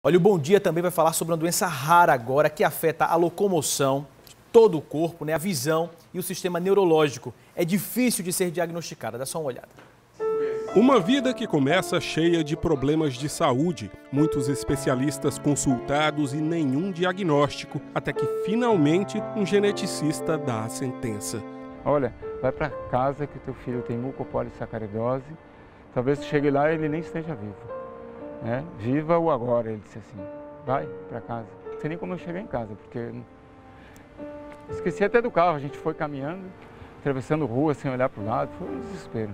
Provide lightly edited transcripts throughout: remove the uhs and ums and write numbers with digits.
Olha, o Bom Dia também vai falar sobre uma doença rara agora que afeta a locomoção, todo o corpo, a visão e o sistema neurológico. É difícil de ser diagnosticada, dá só uma olhada. Uma vida que começa cheia de problemas de saúde, muitos especialistas consultados e nenhum diagnóstico, até que finalmente um geneticista dá a sentença. Olha, vai para casa que teu filho tem mucopolissacaridose, talvez chegue lá e ele nem esteja vivo. Viva o agora, ele disse assim, vai para casa. Não sei nem como eu cheguei em casa, porque esqueci até do carro, a gente foi caminhando, atravessando rua sem olhar para o lado, foi um desespero.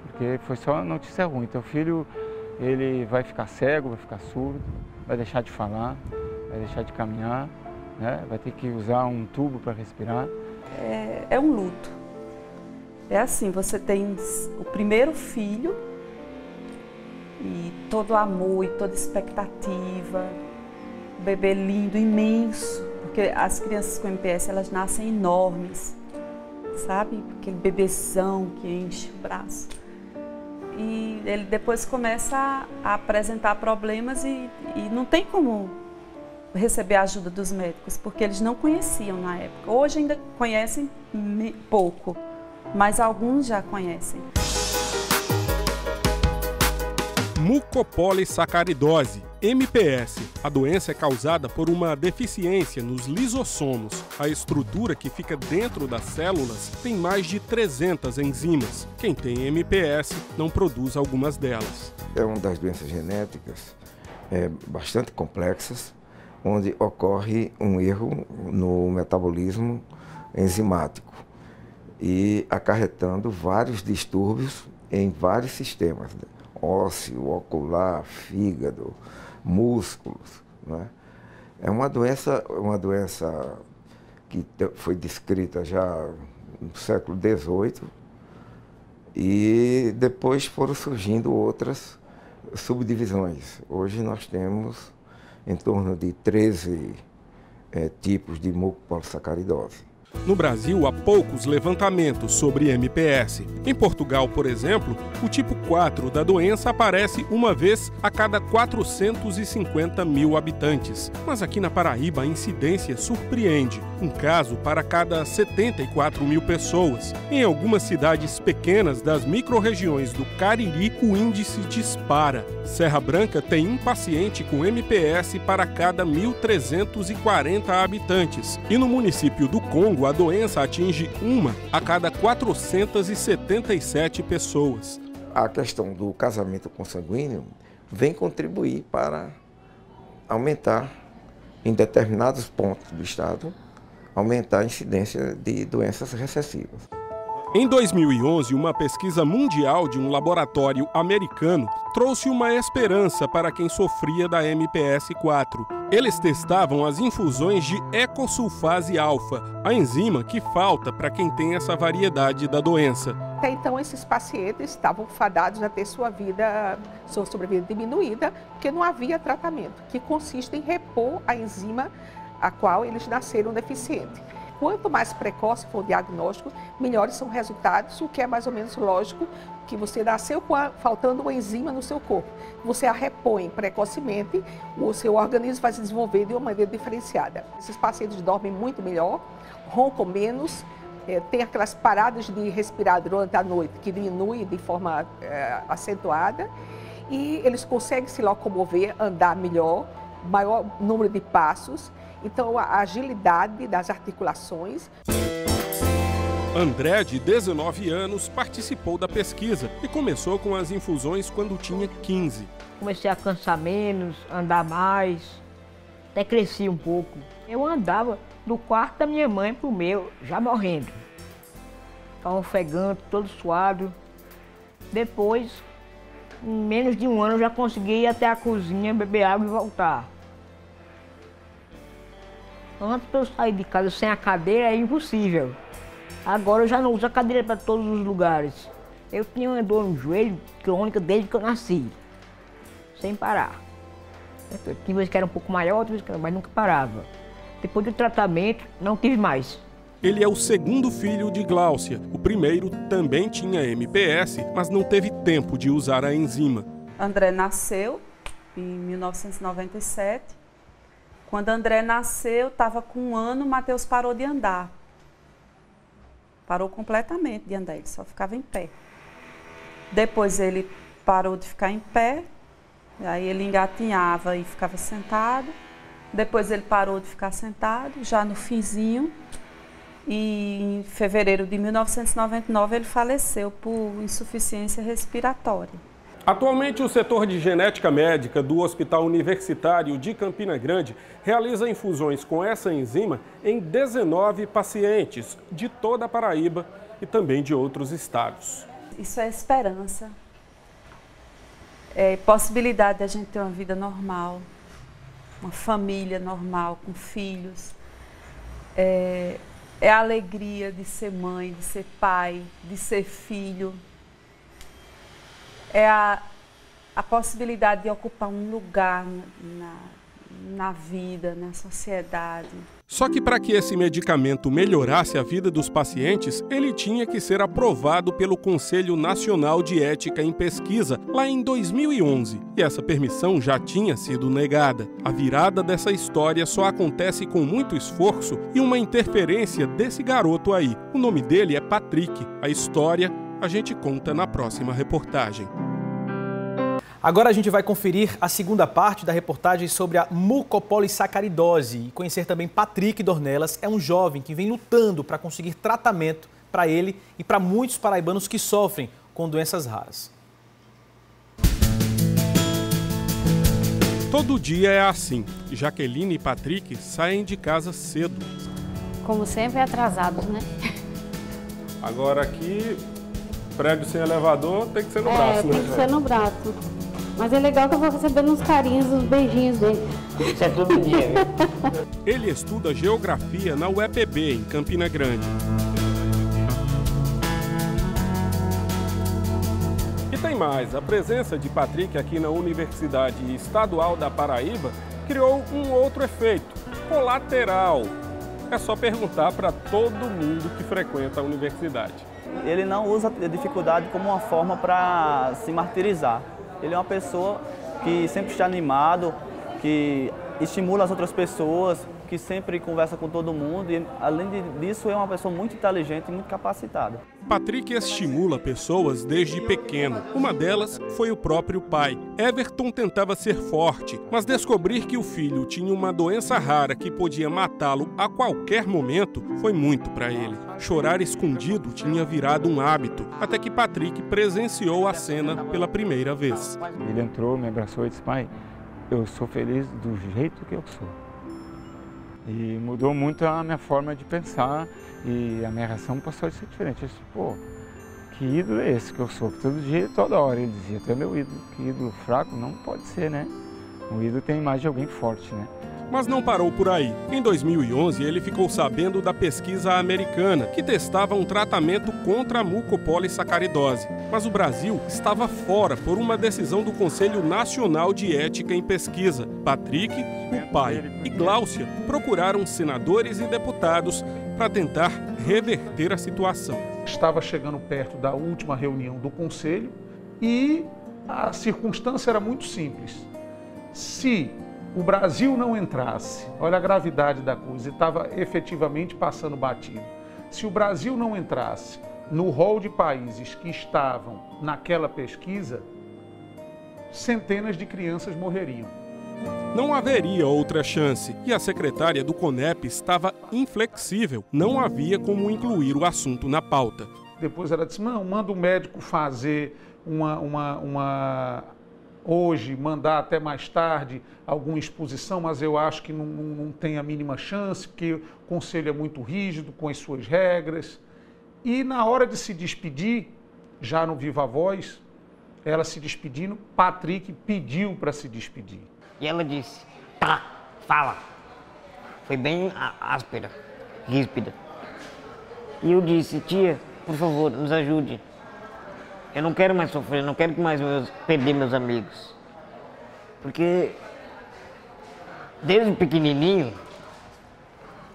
Porque foi só notícia ruim. Teu filho, ele vai ficar cego, vai ficar surdo, vai deixar de falar, vai deixar de caminhar, vai ter que usar um tubo para respirar. É um luto. É assim, você tem o primeiro filho e todo o amor e toda expectativa, um bebê lindo, imenso, porque as crianças com MPS, elas nascem enormes, sabe? Aquele bebezão que enche o braço. E ele depois começa a apresentar problemas e não tem como receber a ajuda dos médicos, porque eles não conheciam na época. Hoje ainda conhecem pouco, mas alguns já conhecem. Mucopolissacaridose, MPS. A doença é causada por uma deficiência nos lisossomos. A estrutura que fica dentro das células tem mais de 300 enzimas. Quem tem MPS não produz algumas delas. É uma das doenças genéticas bastante complexas, onde ocorre um erro no metabolismo enzimático e acarretando vários distúrbios em vários sistemas. Ósseo, ocular, fígado, músculos. É uma doença que foi descrita já no século XVIII e depois foram surgindo outras subdivisões. Hoje nós temos em torno de 13 tipos de mucopolissacaridose. No Brasil, há poucos levantamentos sobre MPS. Em Portugal, por exemplo, o tipo 4 da doença aparece uma vez a cada 450 mil habitantes. Mas aqui na Paraíba a incidência surpreende. Um caso para cada 74 mil pessoas. Em algumas cidades pequenas das micro-regiões do Cariri, o índice dispara. Serra Branca tem um paciente com MPS para cada 1.340 habitantes. E no município do Congo, a doença atinge uma a cada 477 pessoas. A questão do casamento consanguíneo vem contribuir para aumentar, em determinados pontos do estado, aumentar a incidência de doenças recessivas. Em 2011, uma pesquisa mundial de um laboratório americano trouxe uma esperança para quem sofria da MPS4. Eles testavam as infusões de ecosulfase alfa, a enzima que falta para quem tem essa variedade da doença. Até então, esses pacientes estavam fadados a ter sua sobrevida diminuída, porque não havia tratamento, que consiste em repor a enzima a qual eles nasceram deficientes. Quanto mais precoce for o diagnóstico, melhores são os resultados, o que é mais ou menos lógico, que você nasceu faltando uma enzima no seu corpo. Você a repõe precocemente, o seu organismo vai se desenvolver de uma maneira diferenciada. Esses pacientes dormem muito melhor, roncam menos, tem aquelas paradas de respirar durante a noite que diminui de forma acentuada e eles conseguem se locomover, andar melhor, maior número de passos. Então, a agilidade das articulações. André, de 19 anos, participou da pesquisa e começou com as infusões quando tinha 15. Comecei a cansar menos, andar mais, até cresci um pouco. Eu andava do quarto da minha mãe pro meu, já morrendo. Estava ofegante, todo suado. Depois, em menos de um ano, eu já consegui ir até a cozinha, beber água e voltar. Antes de eu sair de casa sem a cadeira é impossível. Agora eu já não uso a cadeira para todos os lugares. Eu tinha uma dor no joelho crônica desde que eu nasci, sem parar. Tinha vezes que era um pouco maior, outras vezes que era, mas nunca parava. Depois do tratamento, não tive mais. Ele é o segundo filho de Gláucia. O primeiro também tinha MPS, mas não teve tempo de usar a enzima. André nasceu em 1997. Quando André nasceu, estava com 1 ano, o Mateus parou de andar. Parou completamente de andar, ele só ficava em pé. Depois ele parou de ficar em pé, aí ele engatinhava e ficava sentado. Depois ele parou de ficar sentado, já no finzinho. E em fevereiro de 1999 ele faleceu por insuficiência respiratória. Atualmente, o setor de genética médica do Hospital Universitário de Campina Grande realiza infusões com essa enzima em 19 pacientes de toda a Paraíba e também de outros estados. Isso é esperança, é possibilidade de a gente ter uma vida normal, uma família normal, com filhos. É a alegria de ser mãe, de ser pai, de ser filho. É a possibilidade de ocupar um lugar na vida, na sociedade. Só que para que esse medicamento melhorasse a vida dos pacientes, ele tinha que ser aprovado pelo Conselho Nacional de Ética em Pesquisa, lá em 2011. E essa permissão já tinha sido negada. A virada dessa história só acontece com muito esforço e uma interferência desse garoto aí. O nome dele é Patrick. A história a gente conta na próxima reportagem. Agora a gente vai conferir a segunda parte da reportagem sobre a mucopolissacaridose e conhecer também Patrick Dornelas. É um jovem que vem lutando para conseguir tratamento para ele e para muitos paraibanos que sofrem com doenças raras. Todo dia é assim. Jaqueline e Patrick saem de casa cedo. Como sempre, atrasados, né? Agora aqui, prédio sem elevador tem que ser no braço, né? Tem que ser no braço. Mas é legal que eu vou recebendo uns carinhos, uns beijinhos dele. Isso é todo dia, viu? Ele estuda geografia na UEPB, em Campina Grande. E tem mais, a presença de Patrick aqui na Universidade Estadual da Paraíba criou um outro efeito, colateral. É só perguntar para todo mundo que frequenta a universidade. Ele não usa a dificuldade como uma forma para se martirizar. Ele é uma pessoa que sempre está animado, que estimula as outras pessoas, que sempre conversa com todo mundo e, além disso, é uma pessoa muito inteligente e muito capacitada. Patrick estimula pessoas desde pequeno. Uma delas foi o próprio pai. Everton tentava ser forte, mas descobrir que o filho tinha uma doença rara que podia matá-lo a qualquer momento foi muito para ele. Chorar escondido tinha virado um hábito, até que Patrick presenciou a cena pela primeira vez. Ele entrou, me abraçou e disse: pai, eu sou feliz do jeito que eu sou. E mudou muito a minha forma de pensar e a minha reação passou a ser diferente. Eu disse: pô, que ídolo é esse que eu sou? Que todo dia, toda hora ele dizia: tu é meu ídolo. Que ídolo fraco? Não pode ser, né? O ídolo tem a imagem de alguém forte, né? Mas não parou por aí. Em 2011, ele ficou sabendo da pesquisa americana, que testava um tratamento contra a mucopolissacaridose. Mas o Brasil estava fora por uma decisão do Conselho Nacional de Ética em Pesquisa. Patrick, o pai e Gláucia procuraram senadores e deputados para tentar reverter a situação. Estava chegando perto da última reunião do Conselho e a circunstância era muito simples. Se o Brasil não entrasse, olha a gravidade da coisa, e estava efetivamente passando batido. Se o Brasil não entrasse no rol de países que estavam naquela pesquisa, centenas de crianças morreriam. Não haveria outra chance e a secretária do CONEP estava inflexível. Não havia como incluir o assunto na pauta. Depois ela disse: não, manda o médico fazer hoje, mandar até mais tarde alguma exposição, mas eu acho que não tem a mínima chance, porque o conselho é muito rígido com as suas regras. E na hora de se despedir, já no Viva Voz, ela se despedindo, Patrick pediu para se despedir. E ela disse: tá, fala. Foi bem áspera, ríspida. E eu disse: tia, por favor, nos ajude. Eu não quero mais sofrer, não quero mais perder meus amigos. Porque desde pequenininho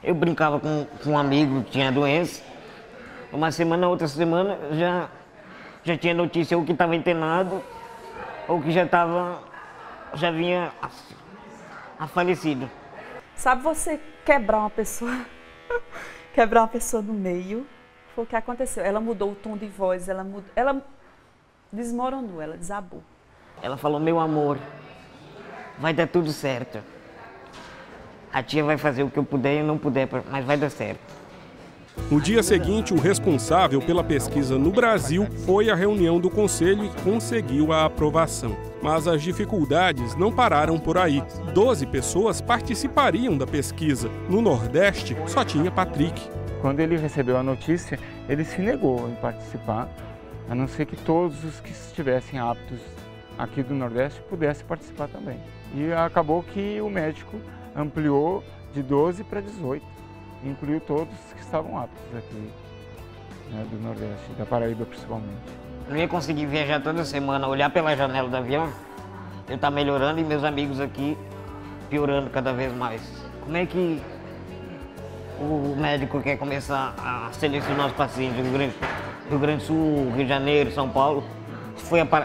eu brincava com um amigo que tinha doença. Uma semana, outra semana, já tinha notícia ou que estava internado ou que já estava já vinha falecido. Sabe você quebrar uma pessoa, quebrar uma pessoa no meio? Foi o que aconteceu. Ela mudou o tom de voz, ela desmoronou, ela desabou. Ela falou, meu amor, vai dar tudo certo. A tia vai fazer o que eu puder e eu não puder, mas vai dar certo. No dia seguinte, o responsável pela pesquisa no Brasil foi à reunião do conselho e conseguiu a aprovação. Mas as dificuldades não pararam por aí. 12 pessoas participariam da pesquisa. No Nordeste, só tinha Patrick. Quando ele recebeu a notícia, ele se negou em participar, a não ser que todos os que estivessem aptos aqui do Nordeste pudessem participar também. E acabou que o médico ampliou de 12 para 18. Incluiu todos que estavam aptos aqui, né, do Nordeste, da Paraíba principalmente. Não ia conseguir viajar toda semana, olhar pela janela do avião, eu tá melhorando e meus amigos aqui piorando cada vez mais. Como é que o médico quer começar a selecionar os pacientes do Rio Grande do Sul, Rio de Janeiro, São Paulo,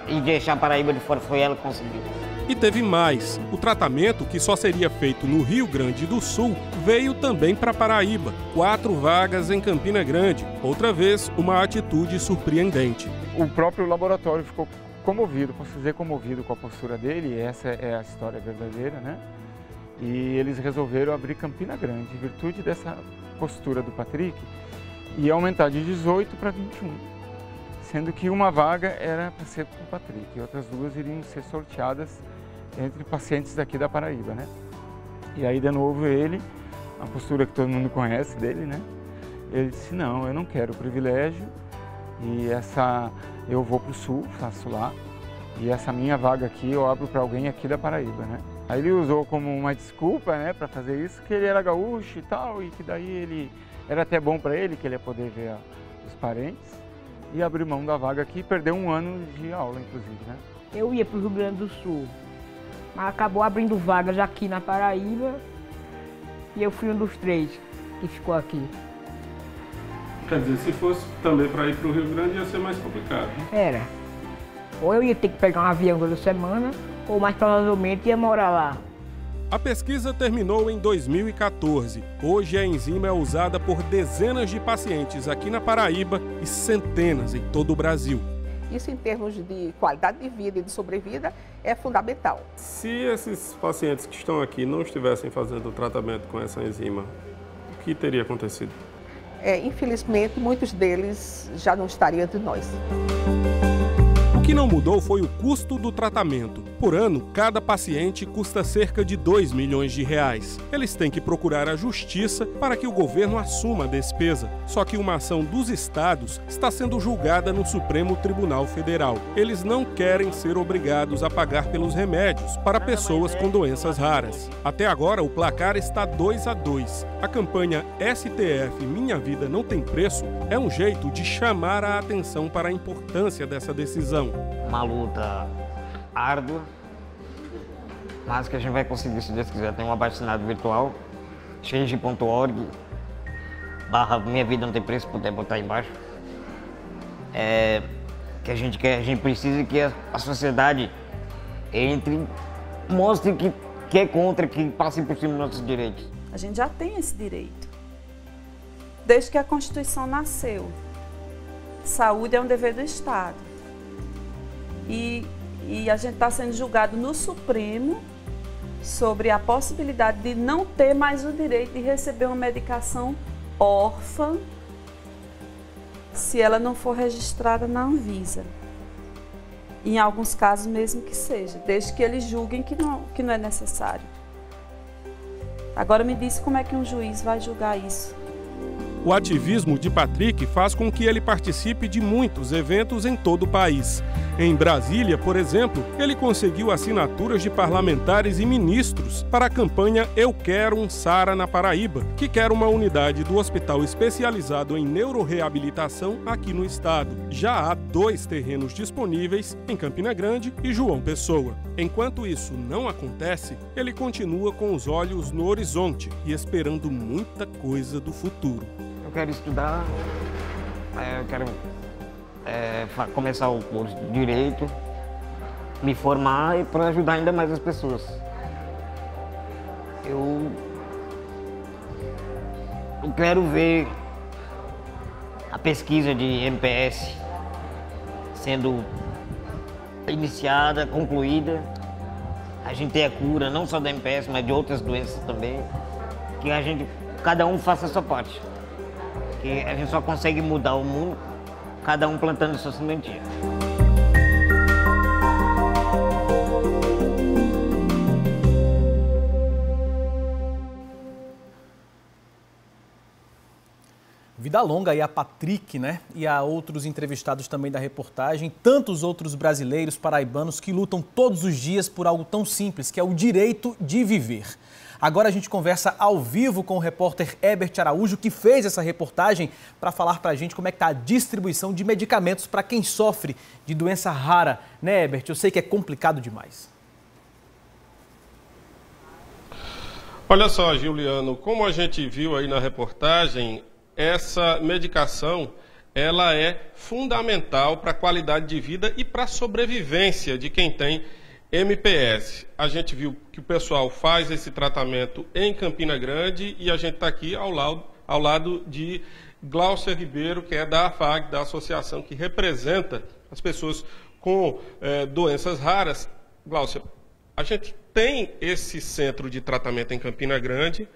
e deixar a Paraíba de fora? Foi ela que conseguiu. E teve mais. O tratamento, que só seria feito no Rio Grande do Sul, veio também para Paraíba. 4 vagas em Campina Grande. Outra vez, uma atitude surpreendente. O próprio laboratório ficou comovido, posso dizer comovido com a postura dele, e essa é a história verdadeira, né? E eles resolveram abrir Campina Grande, em virtude dessa postura do Patrick, e aumentar de 18 para 21. Sendo que uma vaga era para ser para o Patrick, e outras 2 iriam ser sorteadas entre pacientes daqui da Paraíba, né? E aí, de novo, ele, a postura que todo mundo conhece dele, né? Ele disse, não, eu não quero o privilégio, e eu vou para o Sul, faço lá, e essa minha vaga aqui eu abro para alguém aqui da Paraíba, né? Aí ele usou como uma desculpa, né, para fazer isso, que ele era gaúcho e tal, e que daí era até bom para ele, que ele ia poder ver os parentes, e abrir mão da vaga aqui e perder 1 ano de aula, inclusive, né? Eu ia para o Rio Grande do Sul, mas acabou abrindo vagas aqui na Paraíba e eu fui um dos 3 que ficou aqui. Quer dizer, se fosse também para ir para o Rio Grande ia ser mais complicado, né? Era. Ou eu ia ter que pegar um avião toda semana, ou mais provavelmente ia morar lá. A pesquisa terminou em 2014. Hoje a enzima é usada por dezenas de pacientes aqui na Paraíba e centenas em todo o Brasil. Isso, em termos de qualidade de vida e de sobrevida, é fundamental. Se esses pacientes que estão aqui não estivessem fazendo o tratamento com essa enzima, o que teria acontecido? Infelizmente, muitos deles já não estariam entre nós. O que não mudou foi o custo do tratamento. Por ano, cada paciente custa cerca de 2 milhões de reais. Eles têm que procurar a justiça para que o governo assuma a despesa. Só que uma ação dos estados está sendo julgada no Supremo Tribunal Federal. Eles não querem ser obrigados a pagar pelos remédios para pessoas com doenças raras. Até agora, o placar está 2-2. A campanha STF Minha Vida Não Tem Preço é um jeito de chamar a atenção para a importância dessa decisão. Uma luta árdua, mas que a gente vai conseguir, se Deus quiser. Tem um abaixo-assinado virtual, change.org/Minha Vida Não Tem Preço, se puder botar aí embaixo. Que a gente precisa que a sociedade entre, mostre que é contra, que passe por cima dos nossos direitos. A gente já tem esse direito, desde que a Constituição nasceu. Saúde é um dever do Estado. E a gente está sendo julgado no Supremo sobre a possibilidade de não ter mais o direito de receber uma medicação órfã se ela não for registrada na Anvisa. Em alguns casos mesmo que seja, desde que eles julguem que não é necessário. Agora me diz como é que um juiz vai julgar isso. O ativismo de Patrick faz com que ele participe de muitos eventos em todo o país. Em Brasília, por exemplo, ele conseguiu assinaturas de parlamentares e ministros para a campanha Eu Quero um SARA na Paraíba, que quer uma unidade do hospital especializado em neuroreabilitação aqui no estado. Já há 2 terrenos disponíveis em Campina Grande e João Pessoa. Enquanto isso não acontece, ele continua com os olhos no horizonte e esperando muita coisa do futuro. Eu quero estudar, eu quero começar o curso de Direito me formar e para ajudar ainda mais as pessoas. Eu quero ver a pesquisa de MPS sendo iniciada, concluída, a gente ter a cura não só da MPS, mas de outras doenças também, que cada um faça a sua parte, que a gente só consegue mudar o mundo, cada um plantando sua sementinha. Vida longa aí a Patrick, né? E a outros entrevistados também da reportagem, tantos outros brasileiros paraibanos que lutam todos os dias por algo tão simples, que é o direito de viver. Agora a gente conversa ao vivo com o repórter Herbert Araújo, que fez essa reportagem para falar para a gente como é que está a distribuição de medicamentos para quem sofre de doença rara. Né, Herbert? Eu sei que é complicado demais. Olha só, Juliano, como a gente viu aí na reportagem, essa medicação ela é fundamental para a qualidade de vida e para a sobrevivência de quem tem MPS. A gente viu que o pessoal faz esse tratamento em Campina Grande e a gente está aqui ao lado de Glaucia Ribeiro, que é da AFAG, da associação que representa as pessoas com doenças raras. Glaucia, a gente tem esse centro de tratamento em Campina Grande,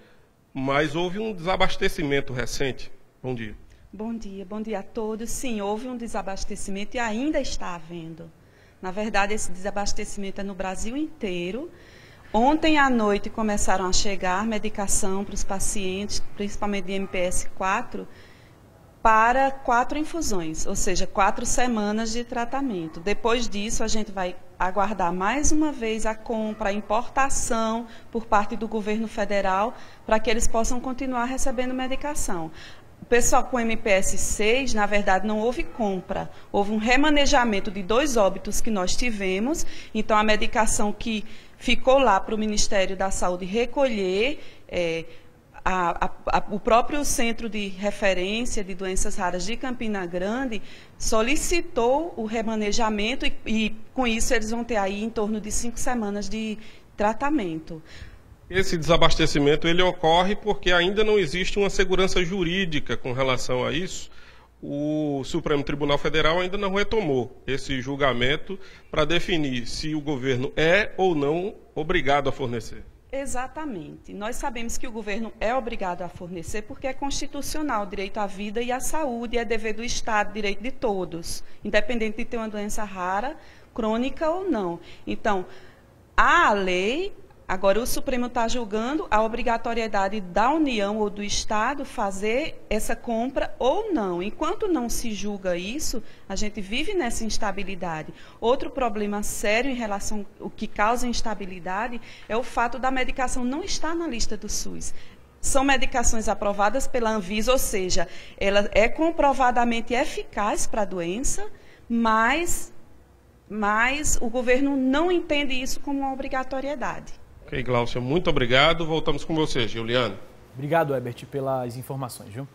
mas houve um desabastecimento recente. Bom dia. Bom dia a todos. Sim, houve um desabastecimento e ainda está havendo. Na verdade, esse desabastecimento é no Brasil inteiro. Ontem à noite começaram a chegar medicação para os pacientes, principalmente de MPS 4, para 4 infusões, ou seja, 4 semanas de tratamento. Depois disso, a gente vai aguardar mais uma vez a compra, a importação por parte do governo federal, para que eles possam continuar recebendo medicação. O pessoal com MPS 6, na verdade, não houve compra. Houve um remanejamento de 2 óbitos que nós tivemos. Então, a medicação que ficou lá para o Ministério da Saúde recolher, o próprio Centro de Referência de Doenças Raras de Campina Grande solicitou o remanejamento e com isso, eles vão ter aí em torno de 5 semanas de tratamento. Esse desabastecimento ele ocorre porque ainda não existe uma segurança jurídica com relação a isso. O Supremo Tribunal Federal ainda não retomou esse julgamento para definir se o governo é ou não obrigado a fornecer. Exatamente. Nós sabemos que o governo é obrigado a fornecer porque é constitucional o direito à vida e à saúde, é dever do Estado, direito de todos, independente de ter uma doença rara, crônica ou não. Então, há a lei. Agora, o Supremo está julgando a obrigatoriedade da União ou do Estado fazer essa compra ou não. Enquanto não se julga isso, a gente vive nessa instabilidade. Outro problema sério em relação ao que causa instabilidade é o fato da medicação não estar na lista do SUS. São medicações aprovadas pela Anvisa, ou seja, ela é comprovadamente eficaz para a doença, mas o governo não entende isso como uma obrigatoriedade. Ok, Glaucia, muito obrigado. Voltamos com você, Juliano. Obrigado, Herbert, pelas informações, viu?